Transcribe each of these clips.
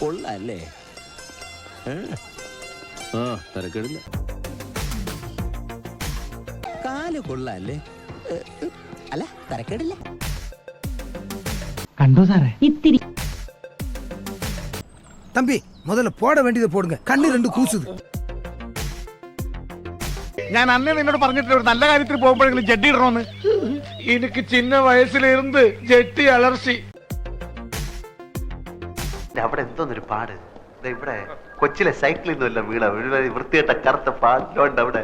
കൊള്ളാല്ലേ? തരക്കേടില്ല. കാല് കൊള്ളാല്ലേ? അല്ല, തരക്കേടില്ല. കണ്ടോ സാറേ? ഇത്തിരി தம்பி முதல்ல போட வேண்டியதை போடுங்க. கண்ணு ரெண்டு கூசுது. ഞാൻ അന്നേ നിന്നോട് പറഞ്ഞിട്ടില്ല ഒരു നല്ല കാര്യത്തിൽ പോകുമ്പോഴെങ്കിലും ജഡ്ഡി ഇടണമെന്ന്. എനിക്ക് ചിന്ന വയസ്സിലിരുന്ന് ജെട്ടി അലർച്ചി. അവിടെ എന്തോന്നൊരു പാട്. ഇവിടെ കൊച്ചിലെ സൈക്കിളിൽ നിന്നല്ല വീണ വൃത്തികെട്ട കറുത്ത പാടിലോണ്ട് അവിടെ.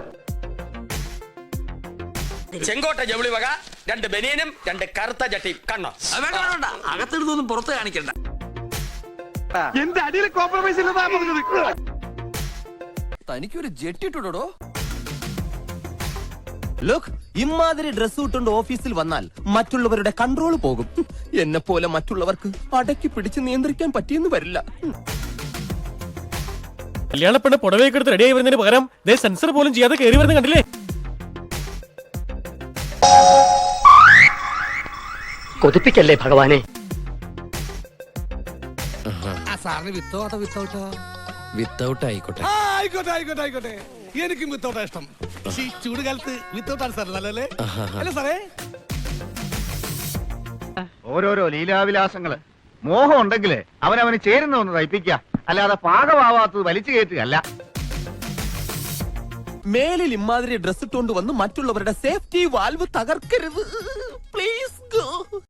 ചെങ്കോട്ട ജൗളി വക 2 ബനിയനും 2 കറുത്ത ജട്ടിയും കണ്ണോ? വേണ്ട, അകത്തെടുത്തൊന്നും പുറത്ത് കാണിക്കണ്ട. എന്റെ അടിയിൽ കോംപ്രമൈസ് ഇല്ലെന്നാ പറഞ്ഞത്. തനിക്കൊരു ജെട്ടി ഇട്ടുടോ. ലുക്ക്, ഇമാതിരി ഡ്രസ് ഇട്ടുകൊണ്ട് ഓഫീസിൽ വന്നാൽ മറ്റുള്ളവരുടെ കൺട്രോൾ പോകും. എന്നെ പോലെ മറ്റുള്ളവർക്ക് അടക്കി പിടിച്ച് നിയന്ത്രിക്കാൻ പറ്റിയെന്ന് വരില്ല. കല്യാണപ്പെണ്ണ് പുടവയൊക്കെ എടുത്ത് റെഡിയായി വരുന്നതിന് പകരം സെൻസർ പോലും ചെയ്യാതെ കയറി വരുന്ന കണ്ടില്ലേ? കൊതിപ്പിക്കല്ലേ ഭഗവാനെ. സാറിന് വിത്തൗട്ടോ? വിത്തൗട്ട് ആയിക്കോട്ടെ. ആയിക്കോട്ടെ. എനിക്കും വിത്തൗട്ടാ ഇഷ്ടം. ഈ ചൂട് കാലത്ത് വിത്തൗട്ടാണ് സാർ നല്ലല്ലേ? അല്ലേ സാറേ? ഓരോരോ ലീലാവിലാസങ്ങള്. മോഹം ഉണ്ടെങ്കിലേ അവനവന് ചേരുന്ന ഒന്ന് തയ്പ്പിക്കുക, അല്ലാതെ പാകമാവാത്തത് വലിച്ചു കയറ്റുകയല്ല. മേലിൽ ഇമാതിരി ഡ്രസ് ഇട്ടുകൊണ്ട് വന്ന് മറ്റുള്ളവരുടെ സേഫ്റ്റി വാൽവ് തകർക്കരുത്. Please go.